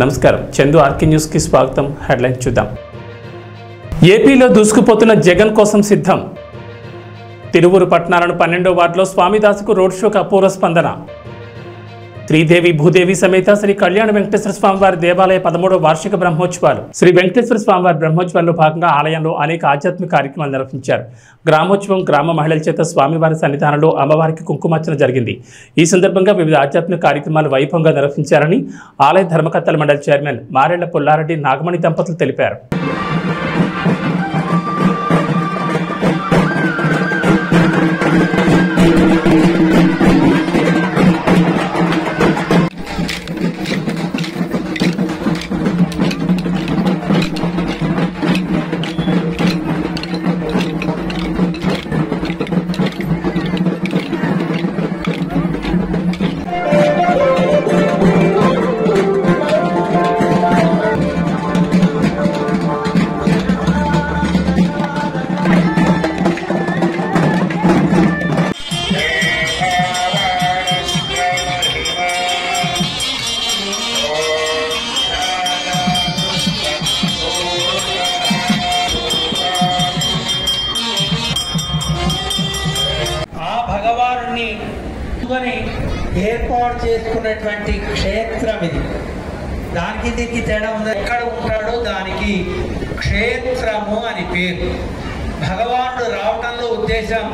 నమస్కారం, Chandu RK news కి స్వాగతం. హెడ్లైన్ చూద్దాం. ఏపీలో దూసుకుపోతున్న జగన్ కోసం సిద్ధం. తిరువురు పట్టణాలను 12వ వార్డులో స్వామిదాసుకు రోడ్ షోకు అపూర్వ స్పందన. శ్రీదేవి భూదేవి సమేత శ్రీ కళ్యాణ వెంకటేశ్వర స్వామివారి దేవాలయ 13వ వార్షిక బ్రహ్మోత్సవాలు. శ్రీ వెంకటేశ్వర స్వామివారి బ్రహ్మోత్సవాల్లో భాగంగా ఆలయంలో అనేక ఆధ్యాత్మిక కార్యక్రమాలు నిర్వహించారు. గ్రామోత్సవం గ్రామ మహిళల చేత స్వామివారి సన్నిధానంలో అమ్మవారికి కుంకుమార్చన జరిగింది. ఈ సందర్భంగా వివిధ ఆధ్యాత్మిక కార్యక్రమాలు వైభవంగా నిర్వహించారని ఆలయ ధర్మకర్తల మండలి చైర్మన్ మారెళ్ల పుల్లారెడ్డి నాగమణి దంపతులు తెలిపారు. ఏర్పాటు చేసుకున్నటువంటి క్షేత్రం ఇది. దానికి దీనికి తేడా ఉంది. ఎక్కడ ఉంటాడో దానికి క్షేత్రము అని పేరు. భగవానుడు రావటంలో ఉద్దేశం,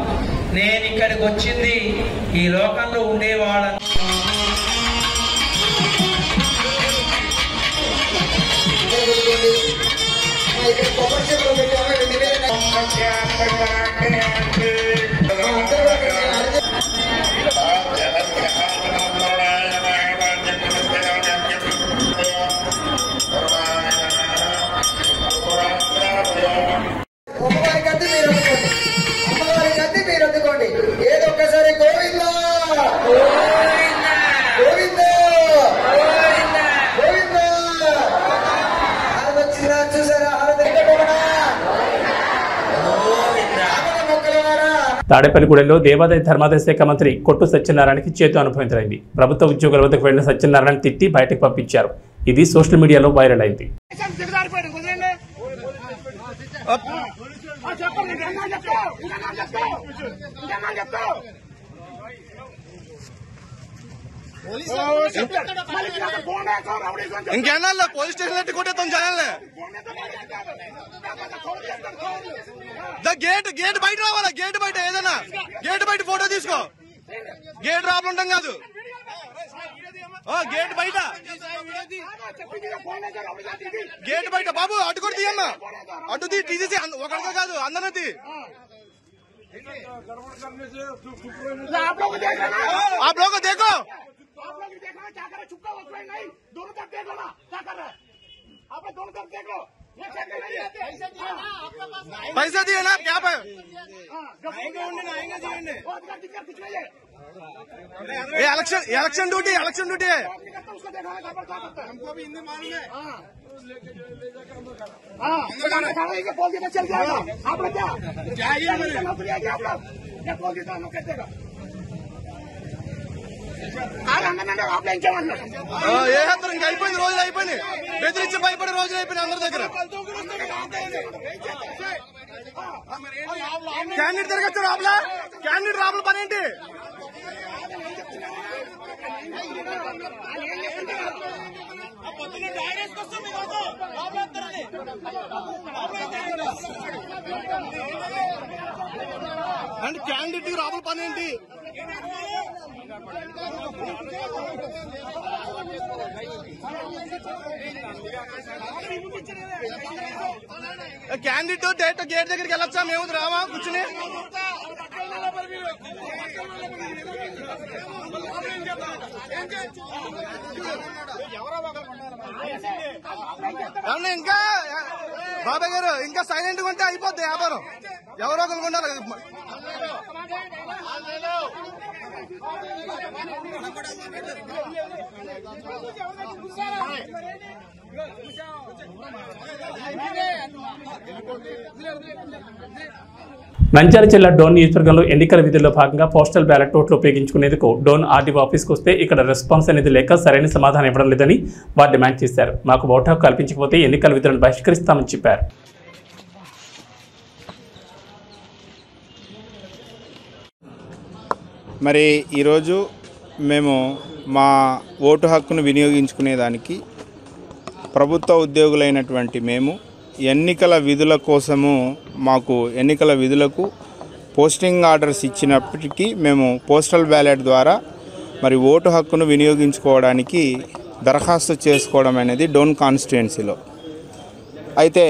నేను ఇక్కడికి వచ్చింది ఈ లోకంలో ఉండేవాళ్ళని తాడేపల్లిగూడెంలో దేవాదాయ ధర్మాదాయ శాఖ మంత్రి కొట్టు సత్యనారాయణకి చేతు అనుభవించరైంది. ప్రభుత్వ ఉద్యోగుల వద్దకు వెళ్లిన సత్యనారాయణ తిట్టి బయటకు పంపించారు. ఇది సోషల్ మీడియాలో వైరల్ అయింది. ఇంకేనా పోలీస్ స్టేషన్ కొట్టేస్తాం జనాలే. గేట్ బయట రావాలా, గేట్ బయట ఏదైనా గేట్ బయట ఫోటో తీసుకో. గేట్ రాబడి ఉంటాం కాదు, గేట్ బయట గేట్ బయట బాబు అటు కూడా తీయమ్మా, అటు తీసేసి ఒకరితో కాదు అందరినీ. आप लोग देखो, आप लोग देखो क्या कर रहे, चुपका वक्त नहीं, दोनों तरफ देख लो ना क्या कर रहे हैं आप लोग, दोनों तरफ देख लो. पैसा दिए ना क्या पे इलेक्शन ड्यूटी है. हमको अभी हिंदी मालूम है. बोल देना चल जाएगा. आप लोग क्या बोल देता हम लोग कहते का ఇంకా అయిపోయింది, రోజులు అయిపోయినాయి. బెదిరించి భయపడే రోజులు అయిపోయినాయి అందరి దగ్గర. క్యాండిడేట్ తిరగచ్చు రాబులా, క్యాండిడేట్ రాబుల పని ఏంటి? అండ్ క్యాండిడేట్ రాబుల పని ఏంటి? క్యాండిడేట్ డైరెక్ట్ గేట్ దగ్గరికి వెళ్ళొచ్చా? మేము రావా కూర్చుని? ఇంకా బాబాయ్ గారు ఇంకా సైలెంట్ గా ఉంటే అయిపోద్ది వ్యాపారం. ఎవరో ఒకరు ఉండాలి. నంద్యాల జిల్లా డోన్ నియోజకవర్గంలో ఎన్నికల విధుల్లో భాగంగా పోస్టల్ బ్యాలెట్ ఓట్లు ఉపయోగించుకునేందుకు డోన్ ఆర్డీఓ ఆఫీస్కి వస్తే ఇక్కడ రెస్పాన్స్ అనేది లేక సరైన సమాధానం ఇవ్వడం లేదని వారు డిమాండ్ చేశారు. మాకు ఓటు హక్కు కల్పించకపోతే ఎన్నికల విధులను బహిష్కరిస్తామని చెప్పారు. మరి ఈరోజు మేము మా ఓటు హక్కును వినియోగించుకునేదానికి ప్రభుత్వ ఉద్యోగులైనటువంటి మేము ఎన్నికల విధుల కోసము మాకు ఎన్నికల విధులకు పోస్టింగ్ ఆర్డర్స్ ఇచ్చినప్పటికీ మేము పోస్టల్ బ్యాలెట్ ద్వారా మరి ఓటు హక్కును వినియోగించుకోవడానికి దరఖాస్తు చేసుకోవడం అనేది డోన్ కాన్స్టిట్యుయెన్సీలో. అయితే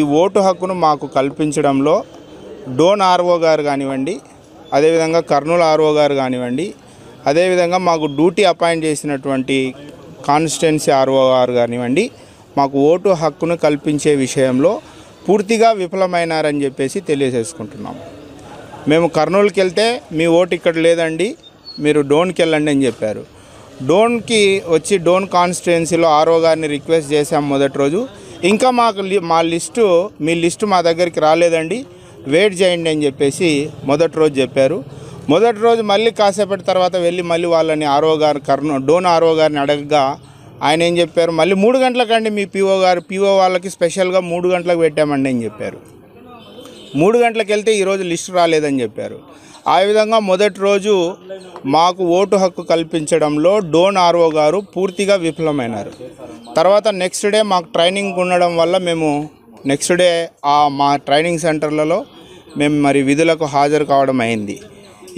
ఈ ఓటు హక్కును మాకు కల్పించడంలో డోన్ ఆర్ఓ గారు కానివ్వండి, అదేవిధంగా కర్నూలు ఆర్ఓ గారు కానివ్వండి, అదేవిధంగా మాకు డ్యూటీ అపాయింట్ చేసినటువంటి కాన్స్టిట్యుయెన్సీ ఆర్ఓ గారు కానివ్వండి మాకు ఓటు హక్కును కల్పించే విషయంలో పూర్తిగా విఫలమైనారని చెప్పేసి తెలియజేసుకుంటున్నాము. మేము కర్నూలుకి వెళ్తే మీ ఓటు ఇక్కడ లేదండి, మీరు డోన్కి వెళ్ళండి అని చెప్పారు. డోన్కి వచ్చి డోన్ కాన్స్టిట్యుయెన్సీలో ఆర్ఓ గారిని రిక్వెస్ట్ చేశాం మొదటి రోజు. ఇంకా మాకు మీ లిస్టు మా దగ్గరికి రాలేదండి, వెయిట్ చేయండి అని చెప్పేసి మొదటి రోజు చెప్పారు. మొదటి రోజు మళ్ళీ కాసేపటి తర్వాత వెళ్ళి మళ్ళీ వాళ్ళని డోన్ ఆర్ఓ గారిని అడగగా ఆయన ఏం చెప్పారు, మళ్ళీ 3 గంటలకండి మీ పీఓ వాళ్ళకి స్పెషల్గా 3 గంటలకు పెట్టామండి అని చెప్పారు. 3 గంటలకు వెళ్తే ఈరోజు లిస్టు రాలేదని చెప్పారు. ఆ విధంగా మొదటి రోజు మాకు ఓటు హక్కు కల్పించడంలో డోన్ ఆర్ఓ గారు పూర్తిగా విఫలమైనారు. తర్వాత నెక్స్ట్ డే మాకు ట్రైనింగ్ ఉండడం వల్ల మేము నెక్స్ట్ డే మా ట్రైనింగ్ సెంటర్లలో మేము మరి విధులకు హాజరు కావడం అయింది.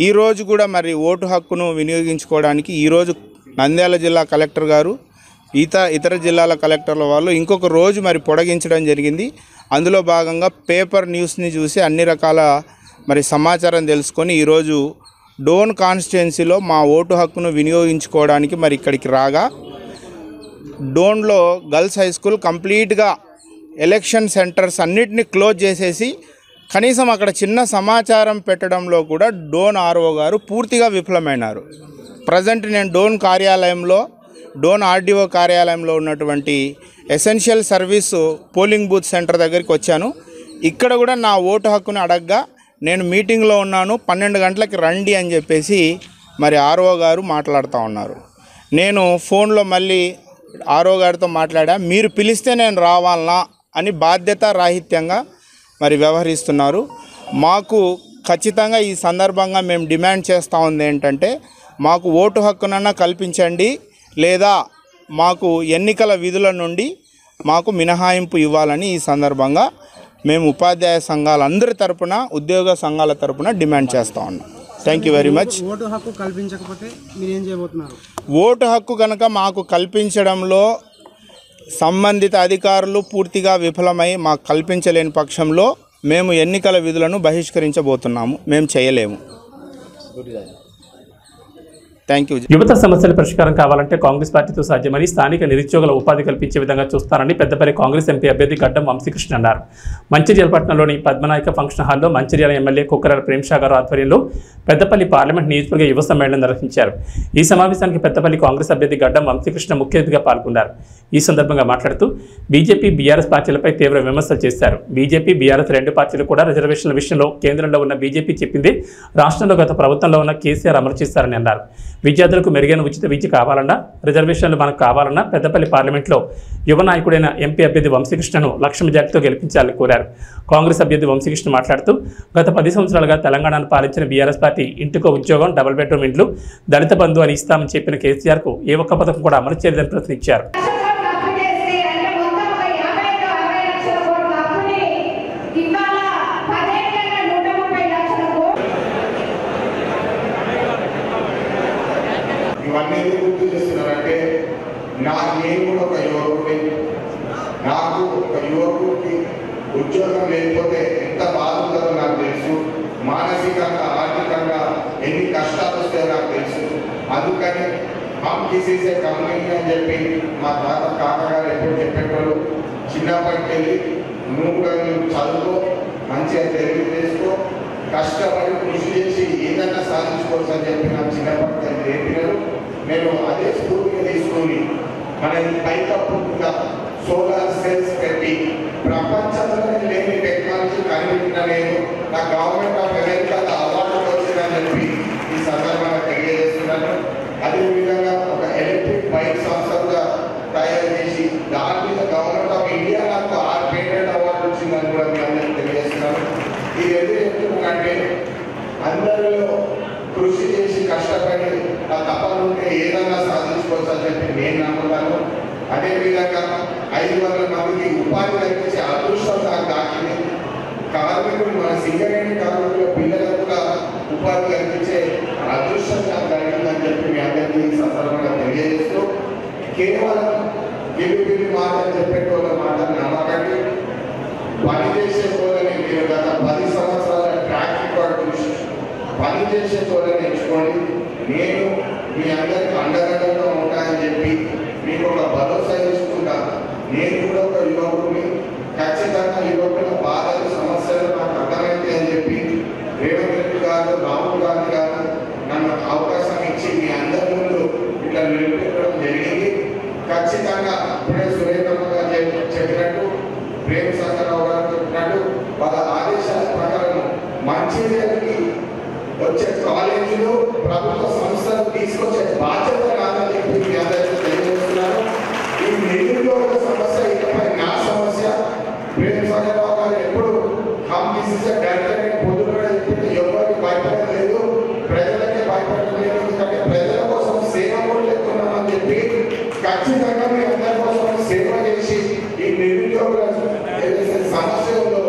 ఈరోజు కూడా మరి ఓటు హక్కును వినియోగించుకోవడానికి ఈరోజు నంద్యాల జిల్లా కలెక్టర్ గారు ఇతర జిల్లాల కలెక్టర్ల వాళ్ళు ఇంకొక రోజు మరి పొడిగించడం జరిగింది. అందులో భాగంగా పేపర్ న్యూస్ని చూసి అన్ని రకాల మరి సమాచారం తెలుసుకొని ఈరోజు డోన్ కాన్స్టిట్యుయెన్సీలో మా ఓటు హక్కును వినియోగించుకోవడానికి మరి ఇక్కడికి రాగా డోన్లో గర్ల్స్ హై స్కూల్ కంప్లీట్గా ఎలక్షన్ సెంటర్స్ అన్నిటినీ క్లోజ్ చేసేసి కనీసం అక్కడ చిన్న సమాచారం పెట్టడంలో కూడా డోన్ ఆర్ఓ గారు పూర్తిగా విఫలమైనారు. ప్రజెంట్ నేను డోన్ ఆర్డీఓ కార్యాలయంలో ఉన్నటువంటి essential service polling booth centre దగ్గరికి వచ్చాను. ఇక్కడ కూడా నా ఓటు హక్కును అడగగా నేను మీటింగ్లో ఉన్నాను, 12 గంటలకి రండి అని చెప్పేసి మరి ఆర్ఓ గారు మాట్లాడుతూ ఉన్నారు. నేను ఫోన్లో మళ్ళీ ఆర్ఓ గారితో మాట్లాడా, మీరు పిలిస్తే నేను రావాలనా అని బాధ్యత రాహిత్యంగా మరి వ్యవహరిస్తున్నారు. మాకు ఖచ్చితంగా ఈ సందర్భంగా మేము డిమాండ్ చేస్తూ ఉంది ఏంటంటే మాకు ఓటు హక్కునన్నా కల్పించండి, లేదా మాకు ఎన్నికల విధుల నుండి మాకు మినహాయింపు ఇవ్వాలని ఈ సందర్భంగా మేము ఉపాధ్యాయ సంఘాలందరి తరపున ఉద్యోగ సంఘాల తరపున డిమాండ్ చేస్తూ ఉన్నాం. Thank you very much. Vote హక్కు కల్పించకపోతే మీరు ఏం చేయబోతున్నారు? ఓటు హక్కు కనుక మాకు కల్పించడంలో సంబంధిత అధికారులు పూర్తిగా విఫలమై మాకు కల్పించలేని పక్షంలో మేము ఎన్నికల విధులను బహిష్కరించబోతున్నాము. మేము చేయలేము. Thank you. యువత సమస్యల పరిష్కారం కావాలంటే కాంగ్రెస్ పార్టీతో సాధ్యమని స్థానిక నిరుద్యోగుల ఉపాధి కల్పించే విధంగా చూస్తారని పెద్దపల్లి కాంగ్రెస్ ఎంపీ అభ్యర్థి గడ్డం వంశీకృష్ణ అన్నారు. మంచిర్యాల పట్టణంలోని పద్మనాయక ఫంక్షన్ హాల్లో మంచిర్యాల ఎమ్మెల్యే కుక్కరాల ప్రేమ్షా గారు ఆధ్వర్యంలో పెద్దపల్లి పార్లమెంట్ నియోజకవర్గ యువ సమ్మేళనం నిర్వహించారు. ఈ సమావేశానికి పెద్దపల్లి కాంగ్రెస్ అభ్యర్థి గడ్డం వంశీకృష్ణ ముఖ్య అతిథిగా పాల్గొన్నారు. ఈ సందర్భంగా మాట్లాడుతూ బీజేపీ బీఆర్ఎస్ పార్టీలపై తీవ్ర విమర్శలు చేశారు. బీజేపీ బీఆర్ఎస్ రెండు పార్టీలు కూడా రిజర్వేషన్ల విషయంలో కేంద్రంలో ఉన్న బీజేపీ చెప్పింది రాష్ట్రంలో గత ప్రభుత్వంలో ఉన్న కేసీఆర్ అమలు చేశారని అన్నారు. విద్యార్థులకు మెరుగైన ఉచిత విద్య కావాలన్నా, రిజర్వేషన్లు మనకు కావాలన్నా పెద్దపల్లి పార్లమెంట్లో యువ నాయకుడైన ఎంపీ అభ్యర్థి వంశీకృష్ణను లక్ష మెజార్టీతో గెలిపించాలని కోరారు. కాంగ్రెస్ అభ్యర్థి వంశీకృష్ణ మాట్లాడుతూ గత 10 సంవత్సరాలుగా తెలంగాణను పాలించిన బీఆర్ఎస్ పార్టీ ఇంటికో ఉద్యోగం, డబుల్ బెడ్రూమ్ ఇండ్లు, దళిత బంధు అని ఇస్తామని చెప్పిన కేసీఆర్కు ఏ ఒక్క పథకం కూడా అమలు చేయలేదని ప్రశ్నించారు. ఇవన్నీ గుర్తు చేస్తున్నారంటే నేను కూడా ఒక యువకుడిని. నాకు ఒక యువకుడికి ఉద్యోగం లేకపోతే ఎంత బాధ ఉంటుందో నాకు తెలుసు. మానసికంగా, ఆర్థికంగా ఎన్ని కష్టాలు వస్తాయో నాకు తెలుసు. అందుకని హమ్ కిసీసే కమ్యూనిటీ అని చెప్పి మా తాతగారు ఎప్పుడు చెప్పేటోళ్ళు. చిన్నప్పటికి వెళ్ళి నువ్వు చదువుకో, మంచిగా తెలుగు చేసుకో, కష్టపడి కృషి చేసి ఏదైనా సాధించుకోవచ్చు అని చెప్పి నాకు చిన్నప్పటికి నేర్పినారు. నేను అదే స్ఫూర్తిగా తీసుకుని మన పైకప్పుగా సోలార్ సెల్స్ పెట్టి ప్రపంచంలో లేని నేను నా గవర్నమెంట్ ఆఫ్ అమెరికా అవార్డు వచ్చిందని చెప్పి ఈ సందర్భంగా తెలియజేస్తున్నాను. అదేవిధంగా ఒక ఎలక్ట్రిక్ బైక్ సంస్థగా తయారు చేసి దాని మీద గవర్నమెంట్ ఆఫ్ ఇండియా నాకు 6 పేటెంట్ అవార్డు వచ్చిందని కూడా మీ అందరికీ తెలియజేస్తున్నాను. ఇది ఎందుకు చెప్తున్నానంటే అందరిలో కృషి చేసి కష్టపడి ఆ తపన ఉంటే ఏదైనా సాధించుకోవచ్చు అని చెప్పి నేను నమ్ముతాను. అదేవిధంగా 500 మందికి ఉపాధి కల్పించే అదృష్టం నాకు దాకింది. కార్మికులు మన సింగరేణి కార్మికుల పిల్లలకు కూడా ఉపాధి కల్పించే అదృష్టం నాకు కలిగిందని చెప్పి మీ అందరికీ ఈ సందర్భంగా తెలియజేస్తూ కేవలం గిల్లి మాటలు చెప్పేటోళ్ళ మాటలు నమ్మకండి. పనిచేసే తోలని మీరు గత 10 సంవత్సరాల ట్రాక్ రికార్డు చూసి పనిచేసే తోలని ఎంచుకోండి. నేను మీ అందరికీ అండదండగా ఉంటానని చెప్పి మీకు ఒక భరోసా ఇస్తుంటా. నేను కూడా ఒక యువకుడిని, ఖచ్చితంగా యువకుల బాధలు సమస్యలు నాకు అర్థమైంది అని చెప్పి రేవంత్ రెడ్డి గారు, రాహుల్ గాంధీ గారు నన్ను అవకాశం ఇచ్చి మీ అందరి ముందు ఇట్లా నిలబెట్టడం జరిగింది. ఖచ్చితంగా ఇప్పుడే సురేంద్రమ్మ గారు చెప్పినట్టు, ప్రేమసాగరరావు గారు చెప్పినట్టు వాళ్ళ ఆదేశాల ప్రకారం మంచిర్యాలకి వచ్చే కాలేజీలు ప్రభుత్వ సంస్థలు తీసుకొచ్చే బాధ్యత నాదని చెప్పి మీ అందరికీ తెలియజేస్తున్నాను. ఈ నిరుద్యోగ సమస్య ఇకపై నా సమస్య. ప్రేమసాగరరావు గారు ఎప్పుడు పొద్దున చెప్పింది ఎవరికి భయపడలేదు, ప్రజలకే భయపడలేదు. ఎందుకంటే ప్రజల కోసం సేవ కూడా లేకున్నామని చెప్పి ఖచ్చితంగా మీ అందరి కోసం సేవ చేసి ఈ నిరుద్యోగుల ఏదైతే సమస్య ఉందో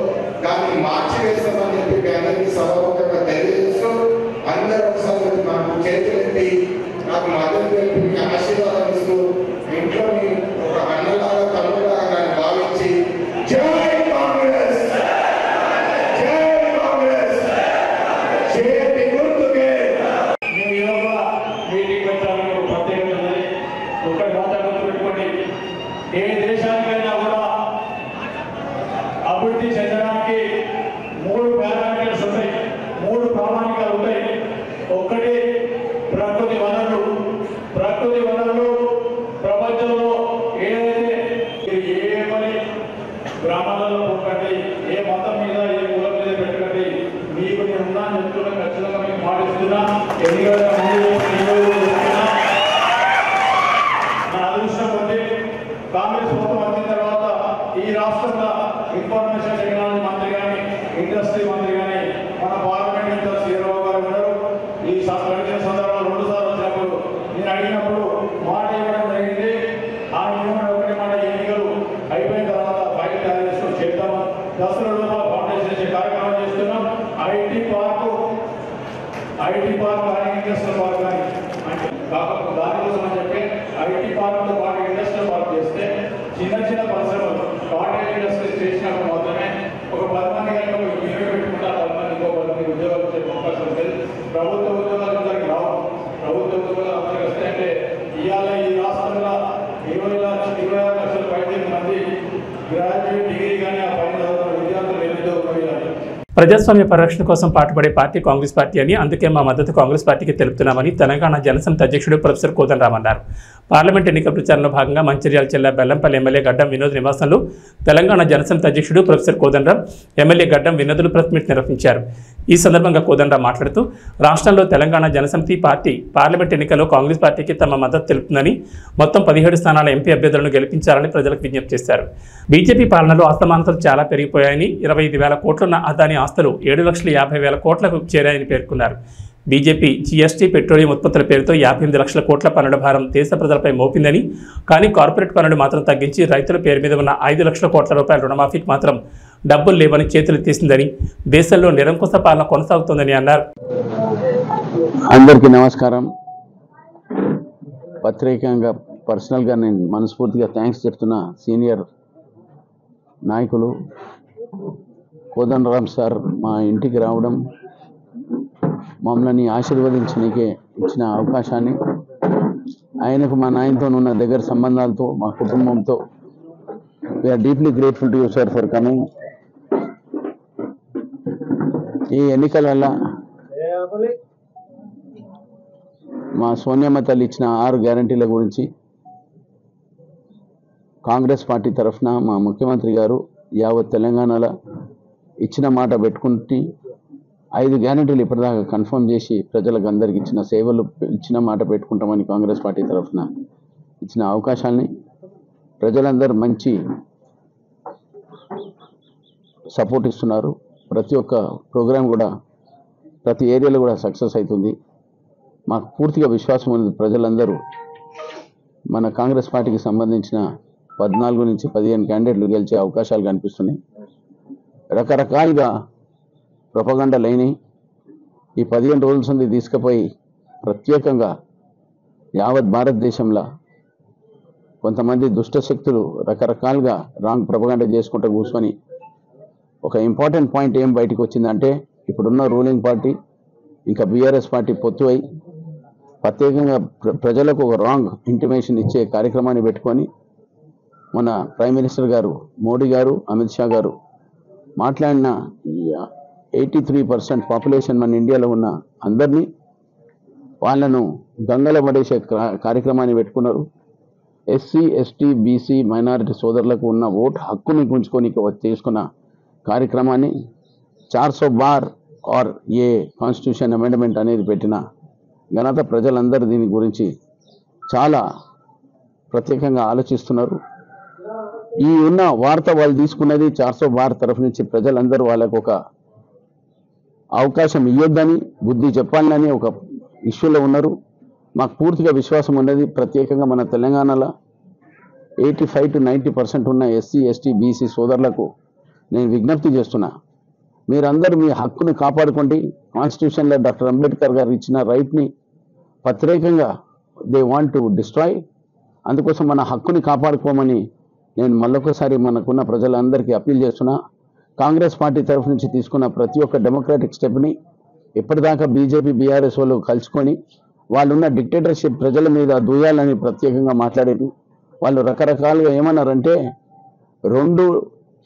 దాన్ని మార్చివేస్తామని చెప్పి మీ అందరికీ సభాముఖంగా తెలియజేస్తూ అందరూ ఒకసారి నాకు చేతులెత్తి నాకు మద్దతు తెలిపి మీ ఆశీర్వాదం ఇస్తూ ఇంట్లో ఒక అన్నలాగా తమ్ముడులాగా నన్ను భావించి జై కాంగ్రెస్, జై కాంగ్రెస్, చేతి గుర్తుకే. మేము ఈరోజు మీటింగ్ పెట్టాలని ప్రత్యేకత ఉంది. ఒక వాతావరణం పెట్టుకోండి. ఏ దేశానికైనా కూడా అభివృద్ధి చెందడానికి 3 పారామీటర్స్ ఉంటాయి, 3 ప్రామాణికాలు ఉంటాయి. ఒక్కటి ప్రకృతి వనరులు. ప్రకృతి వనరులు ప్రపంచంలో ఏదైతే ఏ పని గ్రామాలలో పోకండి, ఏ మతం మీద ఏ కులం మీద పెట్టకండి. మీకు నేను ఉన్నాను చెప్తున్నా, ఖచ్చితంగా మీకు మాటిస్తున్నా. ఎన్నికల నా అదృష్టం కొద్ది కాంగ్రెస్ ప్రభుత్వం వచ్చిన తర్వాత ఈ రాష్ట్రంలో ఇన్ఫర్మేషన్ టెక్నాలజీ మంత్రి కానీ, ఇండస్ట్రీ మంత్రి కానీ మన పార్లమెంట్ ఇంకా శ్రీరావు గారు ఉన్నారు. ఈ గడిచిన సందర్భంలో 2 సార్లు వచ్చినప్పుడు నేను అడిగినప్పుడు మాట ఇవ్వడం జరిగింది. ఒకటి మాట, ఎన్నికలు అయిపోయిన తర్వాత బయట తయారు చేసుకొని చేద్దాము. దసరాలో ఫౌండేషన్ చేసే కార్యక్రమం చేస్తున్నాం. ఐటీ పార్క్ కానీ ఇండస్ట్రియల్ పార్క్ కానీ కాకపోతే దానికోసం అని చెప్పి ఐటీ పార్క్తో పాటు ఇండస్ట్రియల్ పార్క్ చేస్తే చిన్న చిన్న పరిశ్రమలు కాటేజ్ ఇండస్ట్రీస్ చేసినప్పుడు మాత్రమే ఒక 10 మంది కనుక మీరు పెట్టుకుంటా 10 మంది ఇంకో 10 మంది ఉద్యోగాలు వచ్చే అవకాశం ఉంటుంది. ప్రభుత్వ ఉద్యోగాలు అందరికి రావు. ప్రభుత్వ ఉద్యోగాలు అందరికి వస్తాయంటే ఇవాళ ఈ రాష్ట్రంలో 26 లక్షల పైన మంది గ్రాడ్యుయేట్ డిగ్రీ కానీ ఆ పైన చదువుతున్న విద్యార్థులు నిరుద్యోగులు. ప్రజాస్వామ్య పరిరక్షణ కోసం పాటుపడే పార్టీ కాంగ్రెస్ పార్టీ అని, అందుకే మా మద్దతు కాంగ్రెస్ పార్టీకి తెలుపుతున్నామని తెలంగాణ జనసమితి అధ్యక్షుడు ప్రొఫెసర్ కోదండరాం అన్నారు. పార్లమెంట్ ఎన్నికల ప్రచారంలో భాగంగా మంచిర్యాల జిల్లా బెల్లంపల్లి ఎమ్మెల్యే గడ్డం వినోద్ నివాసంలో తెలంగాణ జనసమితి అధ్యక్షుడు ప్రొఫెసర్ కోదండరాం, ఎమ్మెల్యే గడ్డం వినోదులు ప్రెస్ మీట్ నిర్వహించారు. ఈ సందర్భంగా కోదండరాం మాట్లాడుతూ రాష్ట్రంలో తెలంగాణ జనసమితి పార్టీ పార్లమెంట్ ఎన్నికల్లో కాంగ్రెస్ పార్టీకి తమ మద్దతు తెలుపుతుందని, మొత్తం 17 స్థానాల ఎంపీ అభ్యర్థులను గెలిపించాలని ప్రజలకు విజ్ఞప్తి చేశారు. బీజేపీ పాలనలో అస్తమానతలు చాలా పెరిగిపోయాయని, 25,000 కోట్లున్న అదాని ఆస్తులు 7,50,000 కోట్లకు చేరాయని పేర్కొన్నారు. బీజేపీ జీఎస్టీ, పెట్రోలియం ఉత్పత్తుల పేరుతో 58 లక్షల కోట్ల పన్నుల భారం దేశ ప్రజలపై మోపిందని, కానీ కార్పొరేట్ పన్నులు మాత్రం తగ్గించి రైతుల పేరు మీద ఉన్న 5 లక్షల కోట్ల రూపాయల రుణమాఫీకి మాత్రం డబ్బులు లేవని చేతులెత్తేసిందని, దేశంలో నిరంకుశ పాలన కొనసాగుతోందని అన్నారు. అందరికీ నమస్కారం. ప్రత్యేకంగా పర్సనల్గా నేను మనస్ఫూర్తిగా థ్యాంక్స్ చెప్తున్నా సీనియర్ నాయకులు కోదండరాం సార్ మా ఇంటికి రావడం, మమ్మల్ని ఆశీర్వదించడానికి ఇచ్చిన అవకాశాన్ని, ఆయనకు మా నాయనతో ఉన్న దగ్గర సంబంధాలతో మా కుటుంబంతో we are deeply grateful to you sir for coming. ఈ ఎన్నికల వల్ల మా సోనియమ్మ తల్లి ఇచ్చిన 6 గ్యారంటీల గురించి కాంగ్రెస్ పార్టీ తరఫున మా ముఖ్యమంత్రి గారు యావత్ తెలంగాణలో ఇచ్చిన మాట పెట్టుకుంటే 5 గ్యారెంటీలు ఇప్పటిదాకా కన్ఫర్మ్ చేసి ప్రజలకు అందరికి ఇచ్చిన సేవలు ఇచ్చిన మాట పెట్టుకుంటామని కాంగ్రెస్ పార్టీ తరఫున ఇచ్చిన అవకాశాన్ని ప్రజలందరూ మంచి సపోర్ట్ ఇస్తున్నారు. ప్రతి ఒక్క ప్రోగ్రాం కూడా ప్రతి ఏరియాలో కూడా సక్సెస్ అవుతుంది. మాకు పూర్తిగా విశ్వాసం ఉంది. ప్రజలందరూ మన కాంగ్రెస్ పార్టీకి సంబంధించిన 14 నుంచి 15 క్యాండిడేట్లు గెలిచే అవకాశాలు కనిపిస్తున్నాయి. రకరకాలుగా ప్రొపగండా లేని ఈ 15 రోజుల నుండి తీసుకుపోయి ప్రత్యేకంగా యావత్ భారతదేశంలో కొంతమంది దుష్ట శక్తులు రకరకాలుగా రాంగ్ ప్రొపగండా చేసుకుంటూ కూర్చొని ఒక ఇంపార్టెంట్ పాయింట్ ఏం బయటకు వచ్చిందంటే ఇప్పుడున్న రూలింగ్ పార్టీ ఇంకా బీఆర్ఎస్ పార్టీ పొత్తు అయి ప్రత్యేకంగా ప్రజలకు ఒక రాంగ్ ఇంటిమేషన్ ఇచ్చే కార్యక్రమాన్ని పెట్టుకొని మన ప్రైమ్ మినిస్టర్ గారు మోడీ గారు అమిత్ షా గారు మాట్లాడిన 83% పాపులేషన్ మన ఇండియాలో ఉన్న అందరినీ వాళ్ళను గంగల పడేసే కార్యక్రమాన్ని పెట్టుకున్నారు. ఎస్సీ ఎస్టీ బీసీ మైనారిటీ సోదరులకు ఉన్న ఓటు హక్కుని గుంజుకొని చేసుకున్న కార్యక్రమాన్ని 400 బార్ ఆర్ ఏ కాన్స్టిట్యూషన్ అమెండ్మెంట్ అనేది పెట్టిన ఘనత ప్రజలందరూ దీని గురించి చాలా ప్రత్యేకంగా ఆలోచిస్తున్నారు. ఈ ఉన్న వార్త వాళ్ళు తీసుకున్నది 400 బార్ తరఫు నుంచి ప్రజలందరూ వాళ్ళకు ఒక అవకాశం ఇవ్వద్దని బుద్ధి చెప్పాలని ఒక ఇష్యూలో ఉన్నారు. మాకు పూర్తిగా విశ్వాసం ఉన్నది. ప్రత్యేకంగా మన తెలంగాణలో 85 to 90% ఉన్న ఎస్సీ ఎస్టీ బీసీ సోదరులకు నేను విజ్ఞప్తి చేస్తున్నా, మీరందరూ మీ హక్కుని కాపాడుకోండి. కాన్స్టిట్యూషన్లో డాక్టర్ అంబేద్కర్ గారు ఇచ్చిన రైట్ని ప్రత్యేకంగా దే వాంట్ టు డిస్ట్రాయ్. అందుకోసం మన హక్కుని కాపాడుకోమని నేను మళ్ళొకసారి మనకున్న ప్రజలందరికీ అప్పీల్ చేస్తున్నా. కాంగ్రెస్ పార్టీ తరఫు నుంచి తీసుకున్న ప్రతి ఒక్క డెమోక్రాటిక్ స్టెప్ని ఇప్పటిదాకా బీజేపీ బీఆర్ఎస్ వాళ్ళు కలుసుకొని వాళ్ళున్న డిక్టేటర్షిప్ ప్రజల మీద దూయాలని ప్రత్యేకంగా మాట్లాడారు. వాళ్ళు రకరకాలుగా ఏమన్నారంటే 2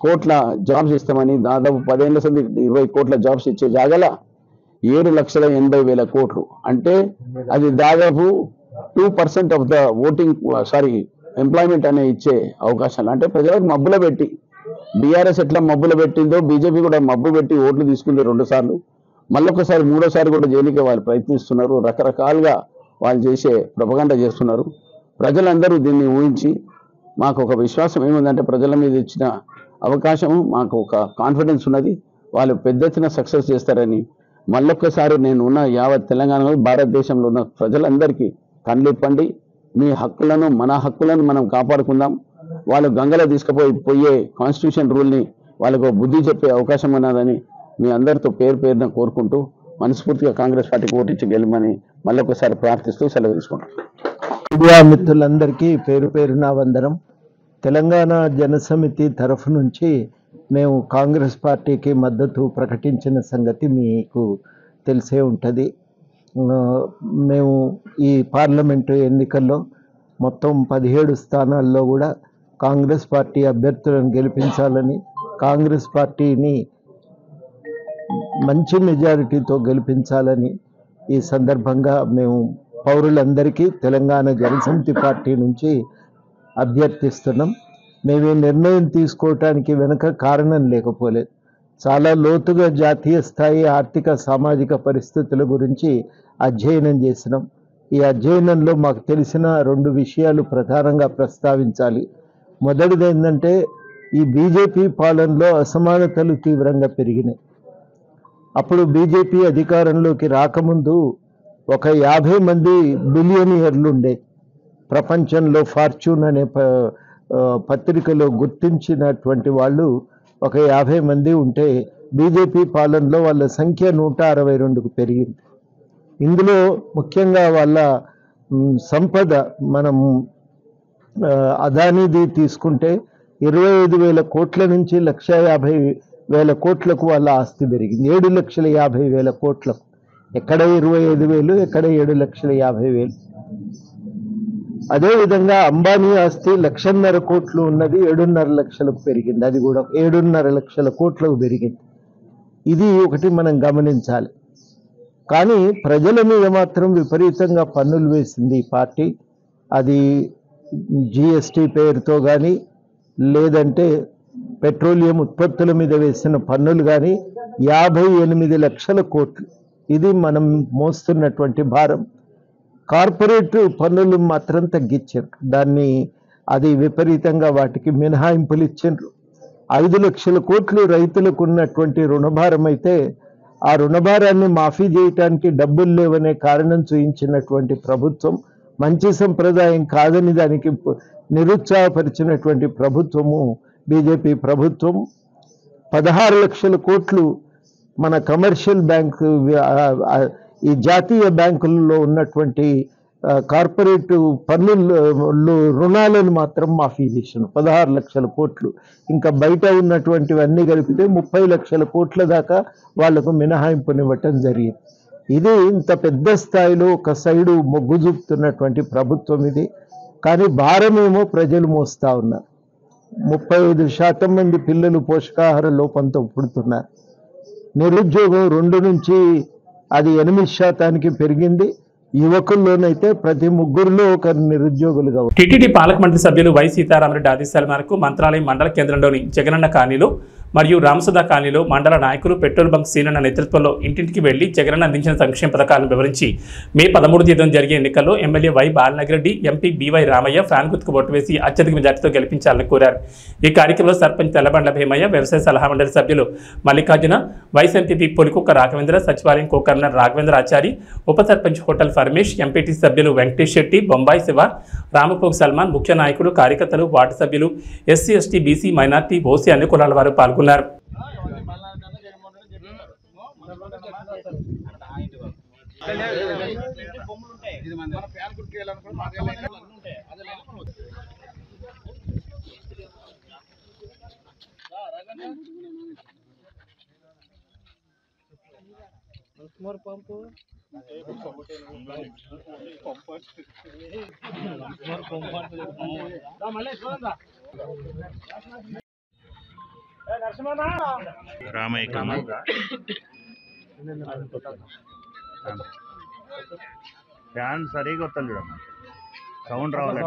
కోట్ల జాబ్స్ ఇస్తామని దాదాపు 10 ఏళ్ల సంది 20 కోట్ల జాబ్స్ ఇచ్చే జాగల 7,80,000 కోట్లు అంటే అది దాదాపు 2% ఆఫ్ ద ఓటింగ్ ఎంప్లాయ్మెంట్ అనే ఇచ్చే అవకాశాలు. అంటే ప్రజలకు మబ్బుల పెట్టి బీఆర్ఎస్ ఎట్లా మబ్బులు పెట్టిందో బీజేపీ కూడా మబ్బు పెట్టి ఓట్లు తీసుకుంది 2 సార్లు, మళ్ళొకసారి 3వ సారి కూడా జైలుకే వాళ్ళు ప్రయత్నిస్తున్నారు. రకరకాలుగా వాళ్ళు చేసే ప్రొపగండా చేస్తున్నారు. ప్రజలందరూ దీన్ని ఊహించి మాకు ఒక విశ్వాసం ఏముందంటే ప్రజల మీద ఇచ్చిన అవకాశము మాకు ఒక కాన్ఫిడెన్స్ ఉన్నది. వాళ్ళు పెద్ద ఎత్తున సక్సెస్ చేస్తారని మళ్ళొక్కసారి నేను ఉన్న యావత్ తెలంగాణలో భారతదేశంలో ఉన్న ప్రజలందరికీ కళ్ళిప్పండి. మీ హక్కులను మన హక్కులను మనం కాపాడుకుందాం. వాళ్ళు గంగలో తీసుకుపోయే కాన్స్టిట్యూషన్ రూల్ని వాళ్ళకు బుద్ధి చెప్పే అవకాశం ఉన్నదని మీ అందరితో పేరున కోరుకుంటూ మనస్ఫూర్తిగా కాంగ్రెస్ పార్టీకి ఓటించి గెలమని మళ్ళొకసారి ప్రార్థిస్తూ సెలవు తీసుకుంటాం. మీడియా మిత్రులందరికీ పేరున వందనం. తెలంగాణ జనసమితి తరఫు నుంచి మేము కాంగ్రెస్ పార్టీకి మద్దతు ప్రకటించిన సంగతి మీకు తెలిసే ఉంటుంది. మేము ఈ పార్లమెంటు ఎన్నికల్లో మొత్తం 17 స్థానాల్లో కూడా కాంగ్రెస్ పార్టీ అభ్యర్థులను గెలిపించాలని, కాంగ్రెస్ పార్టీని మంచి మెజారిటీతో గెలిపించాలని ఈ సందర్భంగా మేము పౌరులందరికీ తెలంగాణ జనసమితి పార్టీ నుంచి అభ్యర్థిస్తున్నాం. మేము ఈ నిర్ణయం తీసుకోవటానికి వెనుక కారణం లేకపోలేదు. చాలా లోతుగా జాతీయ స్థాయి ఆర్థిక సామాజిక పరిస్థితుల గురించి అధ్యయనం చేసినాం. ఈ అధ్యయనంలో మాకు తెలిసిన 2 విషయాలు ప్రధానంగా ప్రస్తావించాలి. మొదటిది ఏంటంటే ఈ బీజేపీ పాలనలో అసమానతలు తీవ్రంగా పెరిగినాయి. అప్పుడు బీజేపీ అధికారంలోకి రాకముందు ఒక 50 మంది బిలియనియర్లు ఉండే. ప్రపంచంలో ఫార్చ్యూన్ అనే పత్రికలో గుర్తించినటువంటి వాళ్ళు ఒక 50 మంది ఉంటే బీజేపీ పాలనలో వాళ్ళ సంఖ్య 162కు పెరిగింది. ఇందులో ముఖ్యంగా వాళ్ళ సంపద మనం అదానీది తీసుకుంటే 25,000 కోట్ల నుంచి 1,50,000 కోట్లకు వాళ్ళ ఆస్తి పెరిగింది. 7,50,000 కోట్లకు. ఎక్కడ 25,000, ఎక్కడ 7,50,000. అదేవిధంగా అంబానీ ఆస్తి 1,50,000 కోట్లు ఉన్నది 7.5 లక్షలకు పెరిగింది. అది కూడా 7.5 లక్షల కోట్లకు పెరిగింది. ఇది ఒకటి మనం గమనించాలి. కానీ ప్రజల మీద మాత్రం విపరీతంగా పన్నులు వేసింది ఈ పార్టీ. అది జిఎస్టీ పేరుతో కానీ లేదంటే పెట్రోలియం ఉత్పత్తుల మీద వేసిన పన్నులు కానీ 58 లక్షల కోట్లు. ఇది మనం మోస్తున్నటువంటి భారం. కార్పొరేట్ పన్నులు మాత్రం తగ్గించారు, అది విపరీతంగా వాటికి మినహాయింపులు ఇచ్చారు. 5 లక్షల కోట్లు రైతులకు ఉన్నటువంటి రుణభారం అయితే ఆ రుణభారాన్ని మాఫీ చేయటానికి డబ్బులు లేవనే కారణం చూయించినటువంటి ప్రభుత్వం, మంచి సంప్రదాయం కాదని దానికి నిరుత్సాహపరిచినటువంటి ప్రభుత్వము బీజేపీ ప్రభుత్వం. 16 లక్షల కోట్లు మన కమర్షియల్ బ్యాంకు, ఈ జాతీయ బ్యాంకులలో ఉన్నటువంటి కార్పొరేట్ పన్నులు రుణాలను మాత్రం మాఫీ చేశాను. 16 లక్షల కోట్లు. ఇంకా బయట ఉన్నటువంటివన్నీ కలిపితే 30 లక్షల కోట్ల దాకా వాళ్లకు మినహాయింపునివ్వటం జరిగింది. ఇది ఇంత పెద్ద స్థాయిలో ఒక సైడు మొగ్గు చూపుతున్నటువంటి ప్రభుత్వం ఇది. కానీ భారమేమో ప్రజలు మోస్తా ఉన్నారు. 35% మంది పిల్లలు పోషకాహార లోపంతో పుడుతున్నారు. నిరుద్యోగం 2 నుంచి అది 8% పెరిగింది. యువకుల్లోనైతే ప్రతి 3 ఒకరు నిరుద్యోగులుగా. టీటీడీ పాలక మండలి సభ్యులు వై సీతారామరెడ్డి ఆదేశాల మేరకు మంత్రాలయం మండల కేంద్రంలోని జగనన్న కాలనీలో మరియు రామసుధా కాలనీలో మండల నాయకులు పెట్రోల్ బంక్ సీనన్న నేతృత్వంలో ఇంటింటికి వెళ్లి జగనన్న అందించిన సంక్షేమ పథకాలను వివరించి మే 13 తేదీన జరిగే ఎన్నికల్లో MLA Y Balanagareddy, MP BY Ramaiah fan గుర్తుకు ఓటు వేసి అత్యధిక మెజార్టీతో గెలిపించాలని కోరారు. ఈ కార్యక్రమంలో సర్పంచ్ తెల్లబండ్ల భీమయ్య, వ్యవసాయ సలహా మండలి సభ్యులు మల్లికార్జున, వైస్ ఎంపీపీ పొలికుక్క రాఘవేంద్ర, సచివాలయం కో-కర్నర్ రాఘవేంద్ర ఆచారి, ఉప సర్పంచ్ హోటల్ ఫర్మేష్, ఎంపీటీ సభ్యులు వెంకటేష్ శెట్టి, బొంబాయి శివ, రామపోగు సల్మాన్, ముఖ్య నాయకులు, కార్యకర్తలు, వార్డు సభ్యులు, SC, ST, BC, minority, OC అన్ని కులాల వారు పాల్గొన్నారు. రామయ్య ఫ్యాన్ సరిగా వస్తాను చూడమ్మా, సౌండ్ రావాలి.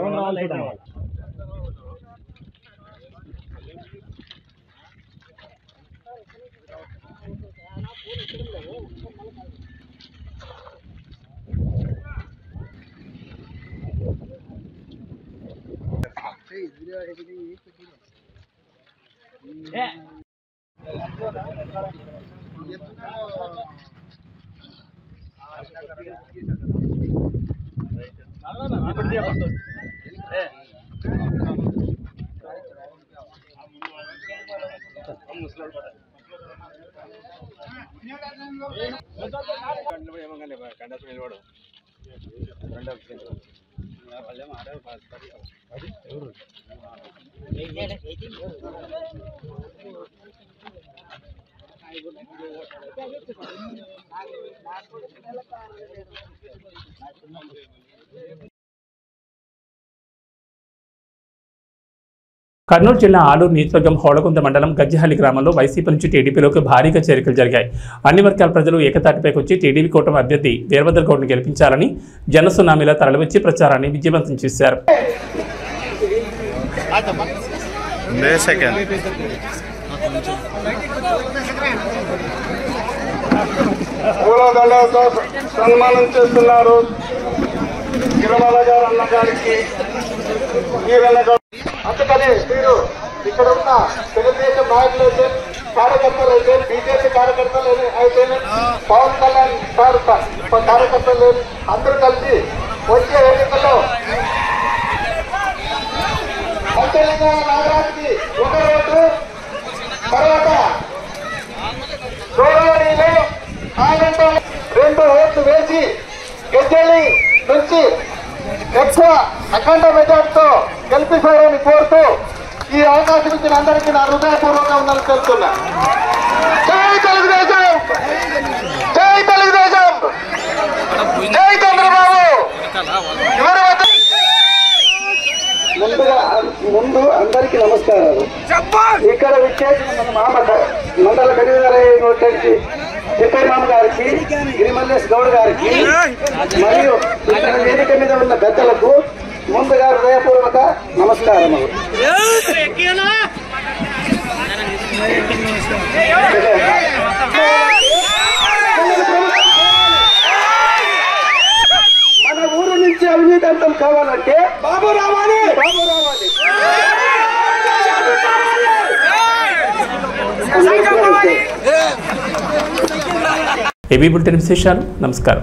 కర్నూలు జిల్లా ఆలూరు నియోజకవర్గం హోళగుంద మండలం గజ్జహల్లి గ్రామంలో వైసీపీ నుంచి టీడీపీలోకి భారీగా చేరికలు జరిగాయి. అన్ని వర్గాల ప్రజలు ఏకతాటిపైకి వచ్చి టీడీపీ కూటమి అభ్యర్థి వీరభద్ర గౌడ్ను గెలిపించాలని జనసునామీలా తరలివచ్చి ప్రచారాన్ని విజయవంతం చేశారు. పూలదండలతో సన్మానం చేస్తున్నారు గిరిమల గారు అన్న గారికి. అందుకని మీరు ఇక్కడ ఉన్న తెలుగుదేశం నాయకులైతే, కార్యకర్తలైతే, బీజేపీ కార్యకర్తలు అయితే, పవన్ కళ్యాణ్ సార్ కార్యకర్తలు అందరూ కలిసి వచ్చే ఎన్నికల్లో తెలంగాణ నగరానికి ఒక ఓటు, తర్వాత గౌరవనీయులు 2 ఓట్లు వేసి గజ్జెల్లి నుంచి ఎక్కువ అఖండ మెజార్టీతో గెలిపిస్తారని కోరుతూ ఈ అవకాశం ఇచ్చిన అందరికీ నా హృదయపూర్వకంగా ఉందని తెలుస్తున్నా. జై తెలుగుదేశం, జై తెలుగుదేశం, జై చంద్రబాబు. ముందు అందరికీ నమస్కారాలు. ఇక్కడ విచ్చేసిన మన మండల కన్వీనర్ అయినటువంటి తిప్పేమామ గారికి, గిరిమల్లేష్ గౌడ్ గారికి మరియు ఇక్కడ వేదిక మీద ఉన్న పెద్దలకు ముందుగా హృదయపూర్వక నమస్కారములు. మన ఊరు నుంచి అవినీతి అంతం కావాలంటే బాబు రావాలి, బాబు రావాలి. ఏబీ బులెటిన్ విశేషాలు. నమస్కారం.